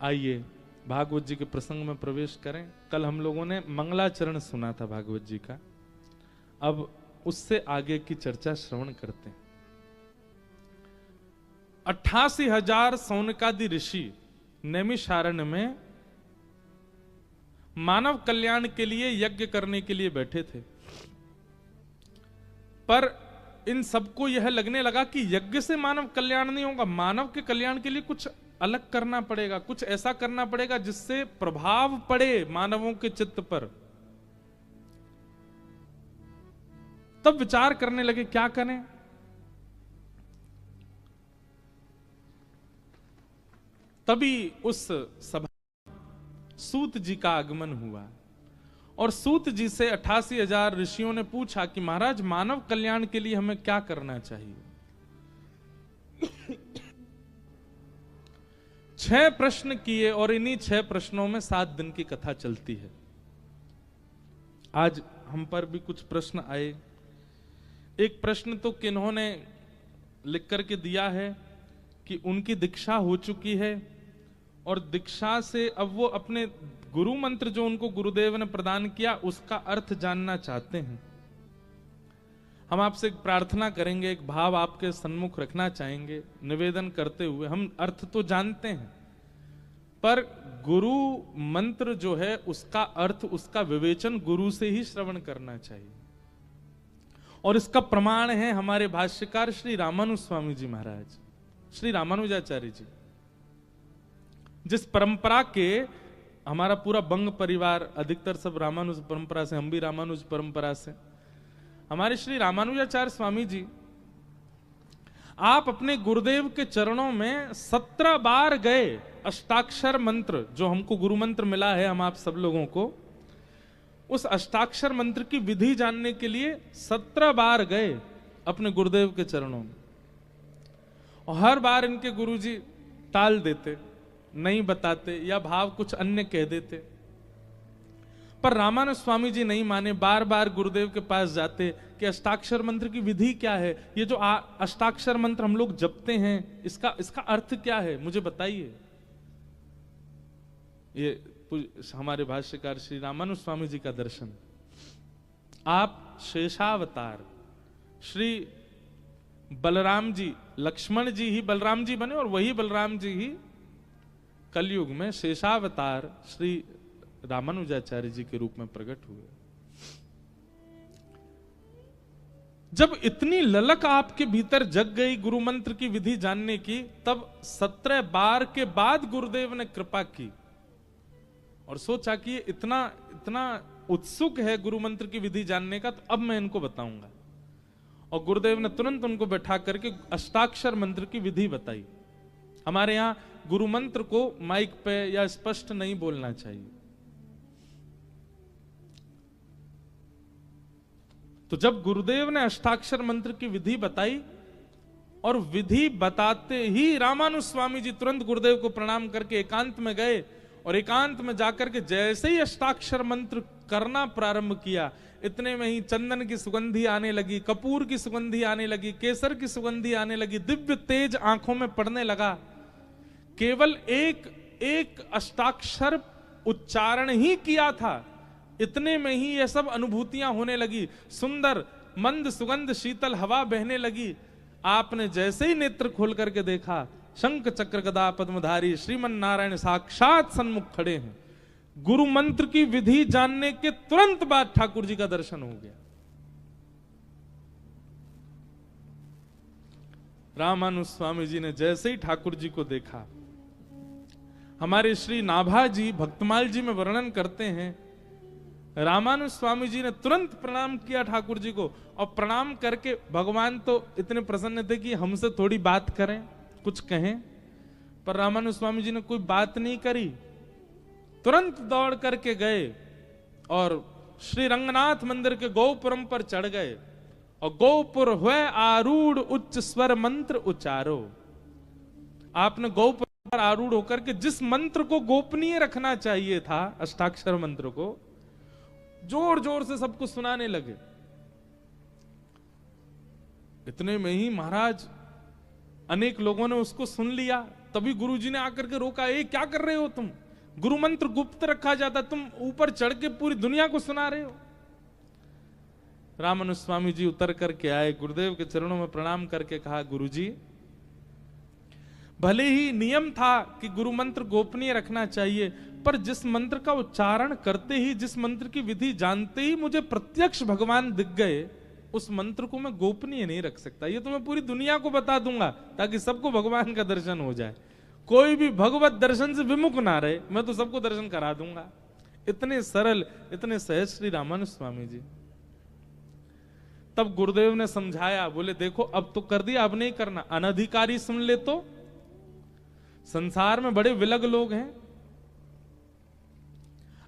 आइए भागवत जी के प्रसंग में प्रवेश करें। कल हम लोगों ने मंगलाचरण सुना था भागवत जी का, अब उससे आगे की चर्चा श्रवण करते हैं। 88,000 सौनकादि ऋषि नैमिषारण्य में मानव कल्याण के लिए यज्ञ करने के लिए बैठे थे, पर इन सबको यह लगने लगा कि यज्ञ से मानव कल्याण नहीं होगा, मानव के कल्याण के लिए कुछ अलग करना पड़ेगा, कुछ ऐसा करना पड़ेगा जिससे प्रभाव पड़े मानवों के चित्त पर। तब विचार करने लगे क्या करें। तभी उस सभा सूत जी का आगमन हुआ और सूत जी से 88,000 ऋषियों ने पूछा कि महाराज मानव कल्याण के लिए हमें क्या करना चाहिए। 6 प्रश्न किए और इन्हीं 6 प्रश्नों में 7 दिन की कथा चलती है। आज हम पर भी कुछ प्रश्न आए। एक प्रश्न तो किन्होंने लिख करके दिया है कि उनकी दीक्षा हो चुकी है और दीक्षा से अब वो अपने गुरु मंत्र जो उनको गुरुदेव ने प्रदान किया उसका अर्थ जानना चाहते हैं। हम आपसे एक प्रार्थना करेंगे, एक भाव आपके सन्मुख रखना चाहेंगे निवेदन करते हुए। हम अर्थ तो जानते हैं पर गुरु मंत्र जो है उसका अर्थ, उसका विवेचन गुरु से ही श्रवण करना चाहिए। और इसका प्रमाण है हमारे भाष्यकार श्री रामानुज स्वामी जी महाराज, श्री रामानुजाचार्य जी, जिस परंपरा के हमारा पूरा बंग परिवार अधिकतर सब रामानुज परंपरा से, हम भी रामानुज परंपरा से। हमारे श्री रामानुजाचार्य स्वामी जी, आप अपने गुरुदेव के चरणों में 17 बार गए। अष्टाक्षर मंत्र जो हमको गुरु मंत्र मिला है, हम आप सब लोगों को, उस अष्टाक्षर मंत्र की विधि जानने के लिए 17 बार गए अपने गुरुदेव के चरणों में। और हर बार इनके गुरुजी टाल देते, नहीं बताते या भाव कुछ अन्य कह देते, पर रामानुज स्वामी जी नहीं माने, बार बार गुरुदेव के पास जाते कि अष्टाक्षर मंत्र की विधि क्या है, ये जो अष्टाक्षर मंत्र हम लोग जपते हैं इसका अर्थ क्या है, मुझे बताइए। ये हमारे भाष्यकार श्री रामानुज स्वामी जी का दर्शन। आप शेषावतार श्री बलराम जी, लक्ष्मण जी ही बलराम जी बने और वही बलराम जी ही कलयुग में शेषावतार श्री रामानुजाचार्य जी के रूप में प्रकट हुए। जब इतनी ललक आपके भीतर जग गई गुरु मंत्र की विधि जानने की, तब 17 बार के बाद गुरुदेव ने कृपा की और सोचा कि इतना उत्सुक है गुरु मंत्र की विधि जानने का, तो अब मैं इनको बताऊंगा। और गुरुदेव ने तुरंत उनको बैठा करके अष्टाक्षर मंत्र की विधि बताई। हमारे यहां गुरु मंत्र को माइक पे या स्पष्ट नहीं बोलना चाहिए। तो जब गुरुदेव ने अष्टाक्षर मंत्र की विधि बताई और विधि बताते ही रामानुज स्वामी जी तुरंत गुरुदेव को प्रणाम करके एकांत में गए और एकांत में जाकर के जैसे ही अष्टाक्षर मंत्र करना प्रारंभ किया, इतने में ही चंदन की सुगंधी आने लगी, कपूर की सुगंधी आने लगी, केसर की सुगंधी आने लगी, दिव्य तेज आंखों में पड़ने लगा। केवल एक अष्टाक्षर उच्चारण ही किया था, इतने में ही ये सब अनुभूतियां होने लगी। सुंदर मंद सुगंध शीतल हवा बहने लगी। आपने जैसे ही नेत्र खोल करके देखा, शंख चक्र गदा पद्मधारी श्रीमन नारायण साक्षात सन्मुख खड़े हैं। गुरु मंत्र की विधि जानने के तुरंत बाद ठाकुर जी का दर्शन हो गया। रामानुज स्वामी जी ने जैसे ही ठाकुर जी को देखा, हमारे श्री नाभा जी भक्तमाल जी में वर्णन करते हैं, रामानुज स्वामी जी ने तुरंत प्रणाम किया ठाकुर जी को, और प्रणाम करके भगवान तो इतने प्रसन्न थे कि हमसे थोड़ी बात करें, कुछ कहें, पर रामानुज स्वामी जी ने कोई बात नहीं करी, तुरंत दौड़ करके गए और श्री रंगनाथ मंदिर के गोपुरम पर चढ़ गए, और गोपुर हुए आरूढ़ उच्च स्वर मंत्र उचारो। आपने गोपुर पर आरूढ़ होकर के जिस मंत्र को गोपनीय रखना चाहिए था, अष्टाक्षर मंत्र को, जोर जोर से सबको सुनाने लगे। इतने में ही महाराज अनेक लोगों ने उसको सुन लिया, तभी गुरुजी ने आकर के रोका, ए क्या कर रहे हो तुम, गुरु मंत्र गुप्त रखा जाता, तुम ऊपर चढ़ के पूरी दुनिया को सुना रहे हो। रामानुज स्वामी जी उतर करके आए, गुरुदेव के चरणों में प्रणाम करके कहा, गुरुजी भले ही नियम था कि गुरु मंत्र गोपनीय रखना चाहिए, पर जिस मंत्र का उच्चारण करते ही, जिस मंत्र की विधि जानते ही मुझे प्रत्यक्ष भगवान दिख गए, उस मंत्र को मैं गोपनीय नहीं रख सकता। ये तो मैं पूरी दुनिया को बता दूंगा ताकि सबको भगवान का दर्शन हो जाए, कोई भी भगवत दर्शन से विमुख ना रहे, मैं तो सबको दर्शन करा दूंगा। इतने सरल, इतने सहज श्री रामानुज स्वामी जी। तब गुरुदेव ने समझाया, बोले देखो अब तो कर दिया, अब नहीं करना, अनधिकारी सुन ले तो। संसार में बड़े विलग लोग हैं,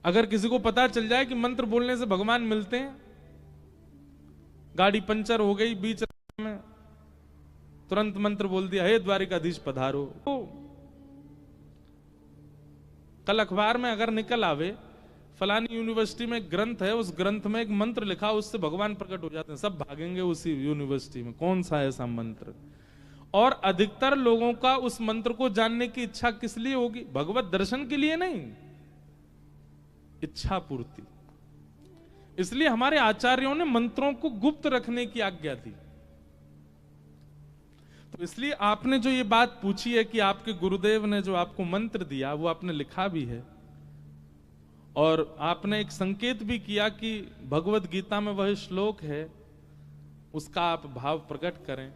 अगर किसी को पता चल जाए कि मंत्र बोलने से भगवान मिलते हैं, गाड़ी पंचर हो गई बीच में, तुरंत मंत्र बोल दिया, हे द्वारिकाधीश पधारो। तो कल अखबार में अगर निकल आवे, फलानी यूनिवर्सिटी में एक ग्रंथ है, उस ग्रंथ में एक मंत्र लिखा, उससे भगवान प्रकट हो जाते हैं, सब भागेंगे उसी यूनिवर्सिटी में, कौन सा ऐसा मंत्र। और अधिकतर लोगों का उस मंत्र को जानने की इच्छा किस लिए होगी? भगवत दर्शन के लिए नहीं, इच्छा पूर्ति। इसलिए हमारे आचार्यों ने मंत्रों को गुप्त रखने की आज्ञा दी। तो इसलिए आपने जो ये बात पूछी है कि आपके गुरुदेव ने जो आपको मंत्र दिया वो आपने लिखा भी है, और आपने एक संकेत भी किया कि भगवत गीता में वह श्लोक है, उसका आप भाव प्रकट करें,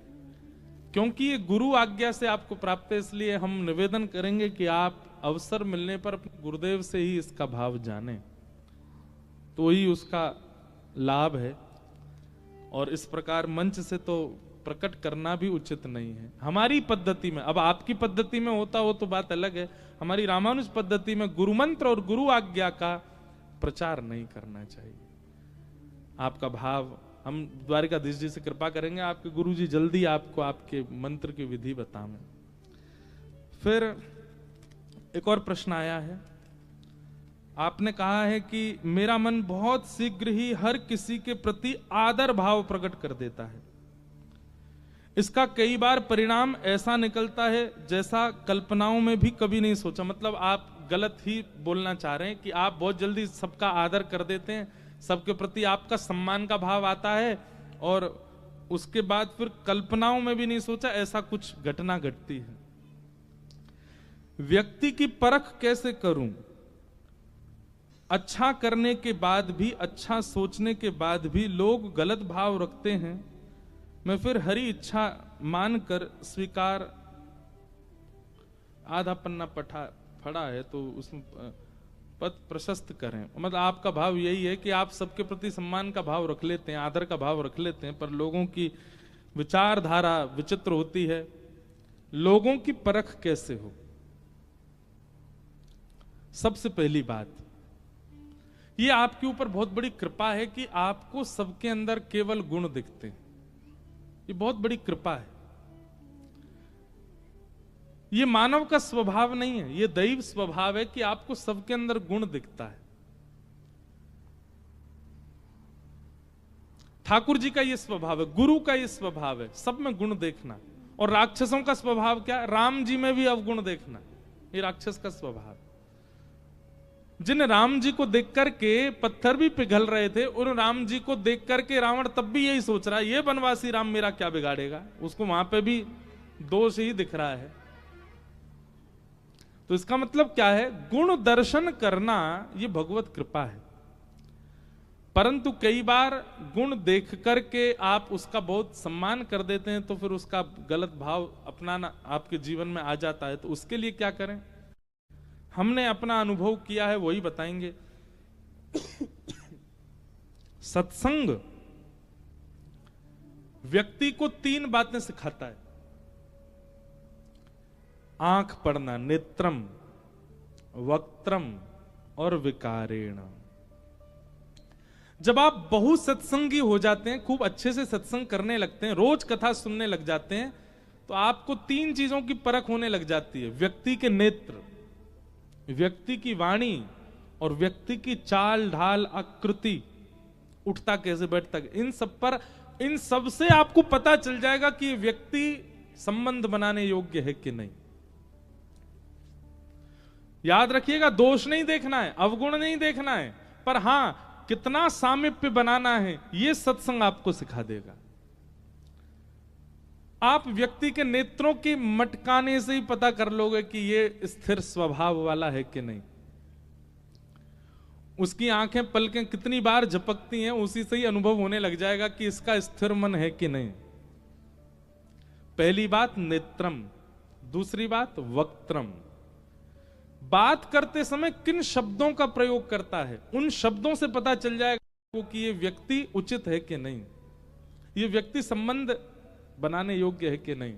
क्योंकि ये गुरु आज्ञा से आपको प्राप्त है। इसलिए हम निवेदन करेंगे कि आप अवसर मिलने पर अपने गुरुदेव से ही इसका भाव जानें, तो ही उसका लाभ है। और इस प्रकार मंच से तो प्रकट करना भी उचित नहीं है हमारी पद्धति में। अब आपकी पद्धति में होता हो तो बात अलग है, हमारी रामानुज पद्धति में गुरु मंत्र और गुरु आज्ञा का प्रचार नहीं करना चाहिए। आपका भाव हम द्वारिकाधीश जी से कृपा करेंगे, आपके गुरु जी जल्दी आपको आपके मंत्र की विधि बताएं। फिर एक और प्रश्न आया है, आपने कहा है कि मेरा मन बहुत शीघ्र ही हर किसी के प्रति आदर भाव प्रकट कर देता है, इसका कई बार परिणाम ऐसा निकलता है जैसा कल्पनाओं में भी कभी नहीं सोचा। मतलब आप गलत ही बोलना चाह रहे हैं कि आप बहुत जल्दी सबका आदर कर देते हैं, सबके प्रति आपका सम्मान का भाव आता है, और उसके बाद फिर कल्पनाओं में भी नहीं सोचा, ऐसा कुछ घटना घटती है। व्यक्ति की परख कैसे करूं? अच्छा करने के बाद भी, अच्छा सोचने के बाद भी लोग गलत भाव रखते हैं, मैं फिर हरी इच्छा मानकर स्वीकार। आधा पन्ना पढ़ा है तो उसमें पद प्रशस्त करें। मतलब आपका भाव यही है कि आप सबके प्रति सम्मान का भाव रख लेते हैं, आदर का भाव रख लेते हैं, पर लोगों की विचारधारा विचित्र होती है। लोगों की परख कैसे हो? सबसे पहली बात, ये आपके ऊपर बहुत बड़ी कृपा है कि आपको सबके अंदर केवल गुण दिखते हैं। ये बहुत बड़ी कृपा है, ये मानव का स्वभाव नहीं है, ये दैव स्वभाव है कि आपको सबके अंदर गुण दिखता है। ठाकुर जी का ये स्वभाव है, गुरु का ये स्वभाव है, सब में गुण देखना। और राक्षसों का स्वभाव क्या? राम जी में भी अवगुण देखना, ये राक्षस का स्वभाव। जिन राम जी को देख करके पत्थर भी पिघल रहे थे, उन राम जी को देख करके रावण तब भी यही सोच रहा है, ये बनवासी राम मेरा क्या बिगाड़ेगा। उसको वहां पे भी दोष ही दिख रहा है। तो इसका मतलब क्या है? गुण दर्शन करना ये भगवत कृपा है। परंतु कई बार गुण देख करके आप उसका बहुत सम्मान कर देते हैं, तो फिर उसका गलत भाव अपनाना आपके जीवन में आ जाता है। तो उसके लिए क्या करें? हमने अपना अनुभव किया है वही बताएंगे। सत्संग व्यक्ति को 3 बातें सिखाता है। आंख पढ़ना, नेत्रम, वक्त्रम और विकारेण। जब आप बहुत सत्संगी हो जाते हैं, खूब अच्छे से सत्संग करने लगते हैं, रोज कथा सुनने लग जाते हैं, तो आपको 3 चीजों की परख होने लग जाती है। व्यक्ति के नेत्र, व्यक्ति की वाणी और व्यक्ति की चाल ढाल, आकृति, उठता कैसे, बैठता, इन सब से आपको पता चल जाएगा कि व्यक्ति संबंध बनाने योग्य है कि नहीं। याद रखिएगा, दोष नहीं देखना है, अवगुण नहीं देखना है, पर हां कितना सामीप्य बनाना है, यह सत्संग आपको सिखा देगा। आप व्यक्ति के नेत्रों की मटकाने से ही पता कर लोगे कि यह स्थिर स्वभाव वाला है कि नहीं। उसकी आंखें पलकें कितनी बार झपकती हैं, उसी से ही अनुभव होने लग जाएगा कि इसका स्थिर मन है कि नहीं। पहली बात नेत्रम, दूसरी बात वक्त्रम। बात करते समय किन शब्दों का प्रयोग करता है, उन शब्दों से पता चल जाएगा कि ये व्यक्ति उचित है कि नहीं, ये व्यक्ति संबंध बनाने योग्य है कि नहीं।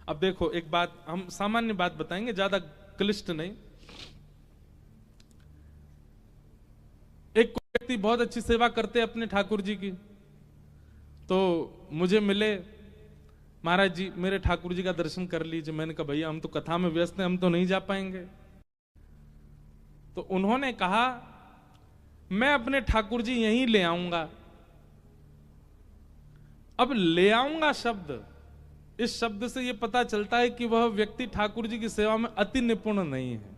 अब देखो, एक बात हम सामान्य बात बताएंगे, ज्यादा क्लिष्ट नहीं। एक व्यक्ति बहुत अच्छी सेवा करते अपने ठाकुर जी की, तो मुझे मिले, महाराज जी मेरे ठाकुर जी का दर्शन कर लीजिए। मैंने कहा भैया हम तो कथा में व्यस्त हैं, हम तो नहीं जा पाएंगे। तो उन्होंने कहा मैं अपने ठाकुर जी यहीं ले आऊंगा। अब ले आऊंगा शब्द, इस शब्द से यह पता चलता है कि वह व्यक्ति ठाकुर जी की सेवा में अति निपुण नहीं है।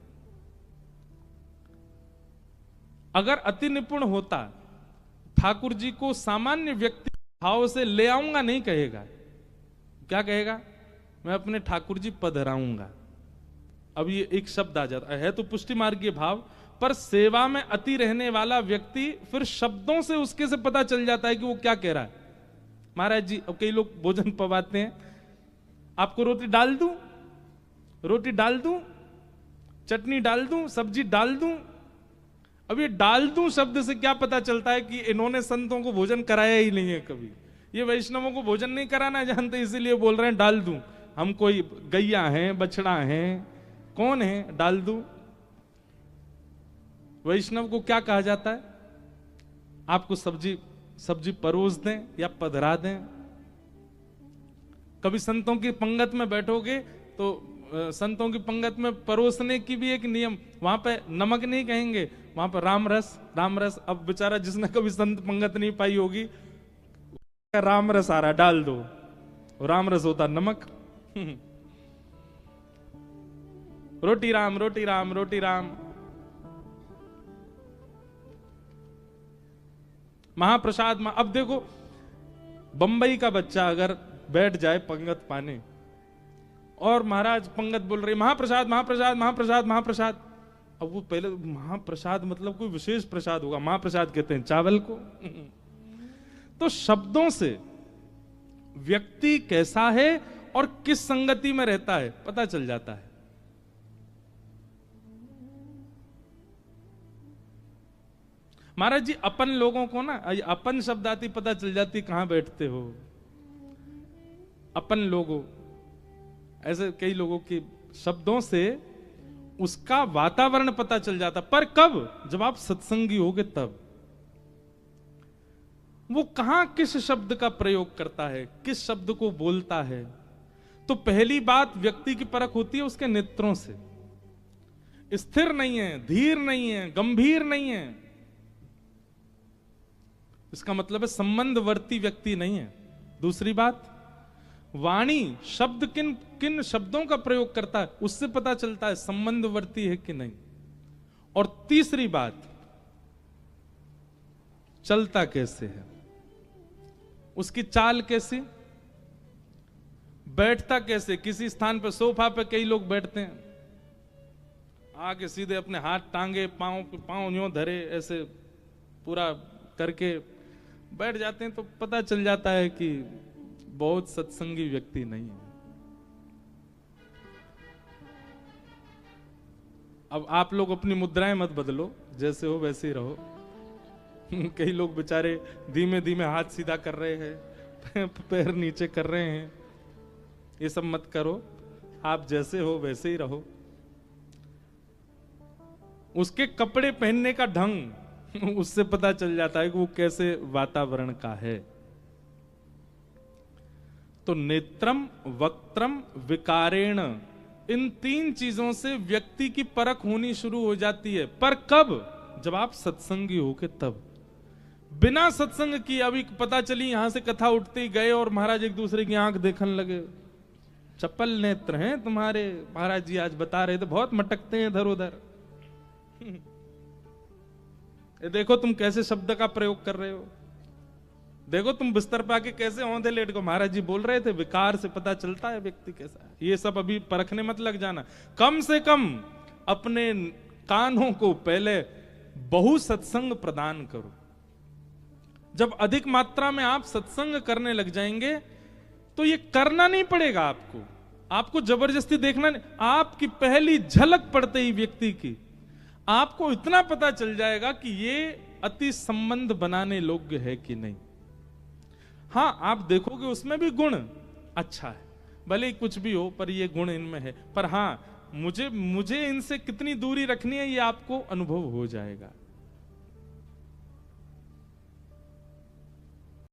अगर अति निपुण होता, ठाकुर जी को सामान्य व्यक्ति भाव से ले आऊंगा नहीं कहेगा, क्या कहेगा, मैं अपने ठाकुर जी पधराऊंगा। अब ये एक शब्द आ जाता है तो पुष्टि मार्गीय भाव, पर सेवा में अति रहने वाला व्यक्ति फिर शब्दों से उसके से पता चल जाता है कि वो क्या कह रहा है। महाराज जी, अब कई लोग भोजन पवाते हैं, आपको रोटी डाल दूं, रोटी डाल दूं, चटनी डाल दूं, सब्जी डाल दूं। अब ये डाल दूं शब्द से क्या पता चलता है कि इन्होंने संतों को भोजन कराया ही नहीं है कभी, ये वैष्णवों को भोजन नहीं कराना जानते, इसीलिए बोल रहे हैं डाल दूं। हम कोई गैया हैं, बछड़ा हैं, कौन है डाल दूं। वैष्णव को क्या कहा जाता है, आपको सब्जी परोस दें या पधरा दें। कभी संतों की पंगत में बैठोगे तो संतों की पंगत में परोसने की भी एक नियम, वहां पे नमक नहीं कहेंगे, वहां पे राम रस। अब बेचारा जिसने कभी संत पंगत नहीं पाई होगी, राम रस आ रहा डाल दो, राम रस होता नमक। रोटी राम, रोटी राम, रोटी राम। महाप्रसाद में, अब देखो बंबई का बच्चा अगर बैठ जाए पंगत पाने और महाराज पंगत बोल रही महाप्रसाद महाप्रसाद महाप्रसाद महाप्रसाद, अब वो पहले महाप्रसाद मतलब कोई विशेष प्रसाद होगा, महाप्रसाद कहते हैं चावल को। तो शब्दों से व्यक्ति कैसा है और किस संगति में रहता है पता चल जाता है। महाराज जी अपन लोगों को ना, अपन शब्द आती पता चल जाती कहां बैठते हो। अपन लोगों, ऐसे कई लोगों के शब्दों से उसका वातावरण पता चल जाता, पर कब, जब आप सत्संगी होगे तब। वो कहां किस शब्द का प्रयोग करता है, किस शब्द को बोलता है। तो पहली बात व्यक्ति की परख होती है उसके नेत्रों से। स्थिर नहीं है, धीर नहीं है, गंभीर नहीं है, इसका मतलब है संबंधवर्ती व्यक्ति नहीं है। दूसरी बात, वाणी, शब्द किन किन शब्दों का प्रयोग करता है उससे पता चलता है संबंधवर्ती है कि नहीं। और तीसरी बात, चलता कैसे है, उसकी चाल कैसी, बैठता कैसे। किसी स्थान पर सोफा पे कई लोग बैठते हैं, आके सीधे अपने हाथ टांगे, पांव यूं धरे, ऐसे पूरा करके बैठ जाते हैं, तो पता चल जाता है कि बहुत सत्संगी व्यक्ति नहीं है। अब आप लोग अपनी मुद्राएं मत बदलो, जैसे हो वैसे ही रहो। कई लोग बेचारे धीमे धीमे हाथ सीधा कर रहे हैं, पैर नीचे कर रहे हैं, ये सब मत करो, आप जैसे हो वैसे ही रहो। उसके कपड़े पहनने का ढंग उससे पता चल जाता है कि वो कैसे वातावरण का है। तो नेत्रम, वक्त्रम, विकारेण, इन 3 चीजों से व्यक्ति की परख होनी शुरू हो जाती है। पर कब? जब आप सत्संगी हो के तब। बिना सत्संग की अभी पता चली यहां से कथा उठते ही गए और महाराज एक दूसरे की आंख देखने लगे, चप्पल नेत्र हैं तुम्हारे, महाराज जी आज बता रहे थे बहुत मटकते हैं इधर उधर। ये देखो तुम कैसे शब्द का प्रयोग कर रहे हो, देखो तुम बिस्तर पे आके कैसे औंधे लेट को, महाराज जी बोल रहे थे विकार से पता चलता है व्यक्ति कैसा है। ये सब अभी परखने मत लग जाना। कम से कम अपने कानों को पहले बहु सत्संग प्रदान करो। जब अधिक मात्रा में आप सत्संग करने लग जाएंगे तो ये करना नहीं पड़ेगा आपको, आपको जबरदस्ती देखना नहीं। आपकी पहली झलक पड़ते ही व्यक्ति की आपको इतना पता चल जाएगा कि ये अति संबंध बनाने योग्य है कि नहीं। हाँ, आप देखोगे उसमें भी गुण अच्छा है, भले ही कुछ भी हो पर ये गुण इनमें है। पर हाँ, मुझे इनसे कितनी दूरी रखनी है ये आपको अनुभव हो जाएगा।